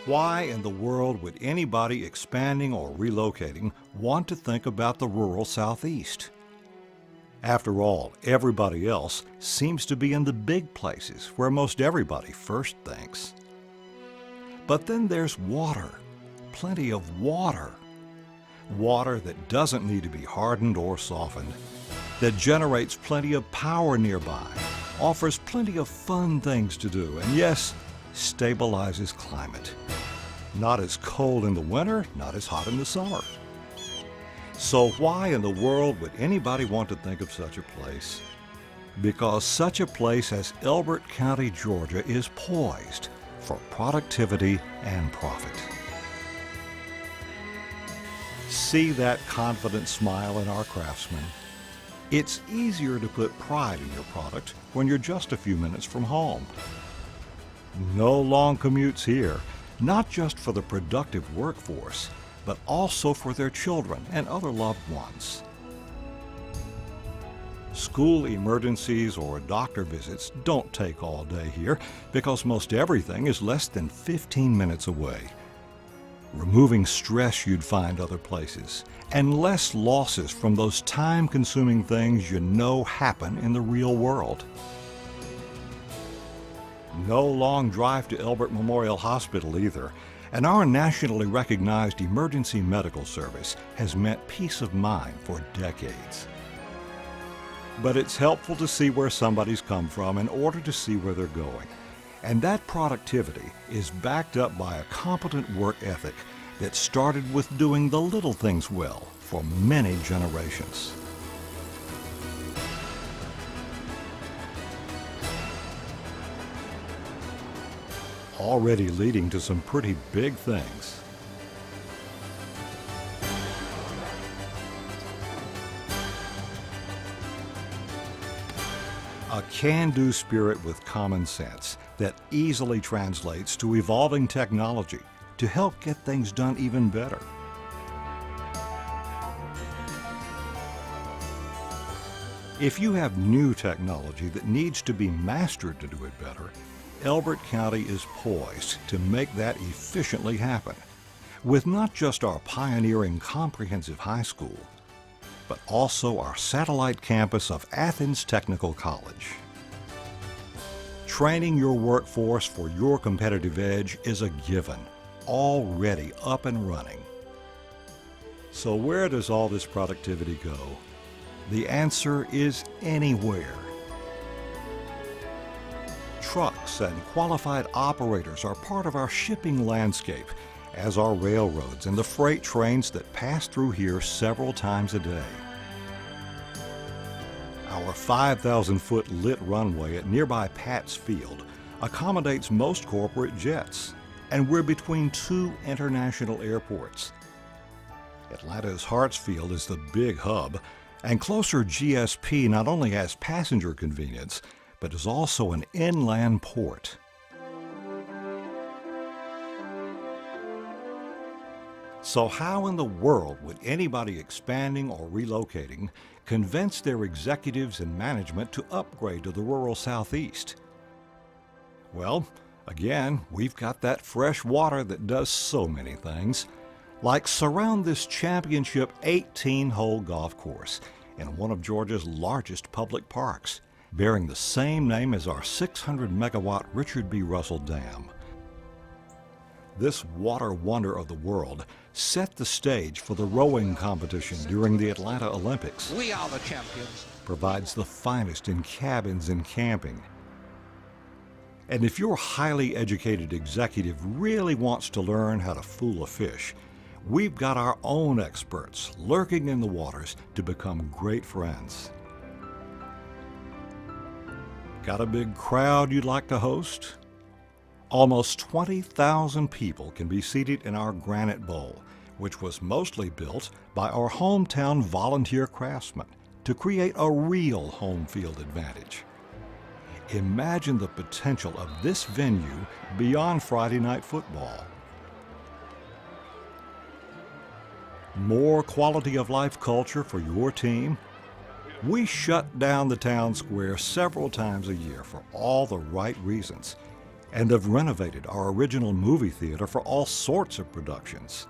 Why in the world would anybody expanding or relocating want to think about the rural Southeast? After all, everybody else seems to be in the big places where most everybody first thinks. But then there's water, plenty of water. Water that doesn't need to be hardened or softened, that generates plenty of power nearby, offers plenty of fun things to do, and yes, stabilizes climate. Not as cold in the winter, not as hot in the summer. So why in the world would anybody want to think of such a place? Because such a place as Elbert County, Georgia is poised for productivity and profit. See that confident smile in our craftsmen? It's easier to put pride in your product when you're just a few minutes from home. No long commutes here, not just for the productive workforce, but also for their children and other loved ones. School emergencies or doctor visits don't take all day here because most everything is less than 15 minutes away. Removing stress you'd find other places, and less losses from those time-consuming things you know happen in the real world. No long drive to Elbert Memorial Hospital either, and our nationally recognized emergency medical service has meant peace of mind for decades. But it's helpful to see where somebody's come from in order to see where they're going. And that productivity is backed up by a competent work ethic that started with doing the little things well for many generations. Already leading to some pretty big things. A can-do spirit with common sense that easily translates to evolving technology to help get things done even better. If you have new technology that needs to be mastered to do it better, Elbert County is poised to make that efficiently happen, with not just our pioneering comprehensive high school, but also our satellite campus of Athens Technical College. Training your workforce for your competitive edge is a given, already up and running. So where does all this productivity go? The answer is anywhere. Trucks and qualified operators are part of our shipping landscape, as are railroads and the freight trains that pass through here several times a day. Our 5,000-foot lit runway at nearby Pat's Field accommodates most corporate jets, and we're between two international airports. Atlanta's Hartsfield is the big hub, and closer GSP not only has passenger convenience, but is also an inland port. So how in the world would anybody expanding or relocating convince their executives and management to upgrade to the rural Southeast? Well, again, we've got that fresh water that does so many things, like surround this championship 18-hole golf course in one of Georgia's largest public parks, bearing the same name as our 600-megawatt Richard B. Russell Dam. This water wonder of the world set the stage for the rowing competition during the Atlanta Olympics. We are the champions. Provides the finest in cabins and camping. And if your highly educated executive really wants to learn how to fool a fish, we've got our own experts lurking in the waters to become great friends. Got a big crowd you'd like to host? Almost 20,000 people can be seated in our granite bowl, which was mostly built by our hometown volunteer craftsmen to create a real home field advantage. Imagine the potential of this venue beyond Friday night football. More quality of life culture for your team? We shut down the town square several times a year for all the right reasons, and have renovated our original movie theater for all sorts of productions.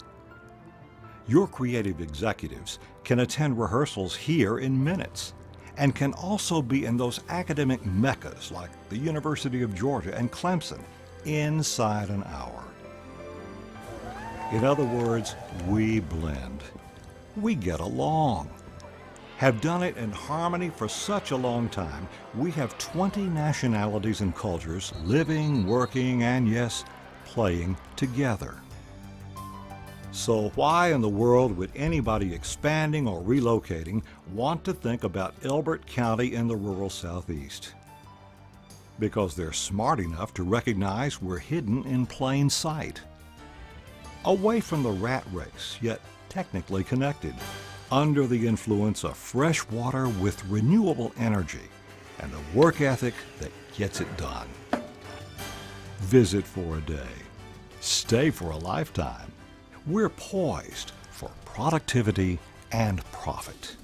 Your creative executives can attend rehearsals here in minutes and can also be in those academic meccas like the University of Georgia and Clemson inside an hour. In other words, we blend. We get along. Have done it in harmony for such a long time, we have 20 nationalities and cultures living, working, and yes, playing together. So why in the world would anybody expanding or relocating want to think about Elbert County in the rural Southeast? Because they're smart enough to recognize we're hidden in plain sight. Away from the rat race, yet technically connected, under the influence of fresh water with renewable energy and a work ethic that gets it done. Visit for a day. Stay for a lifetime. We're poised for productivity and profit.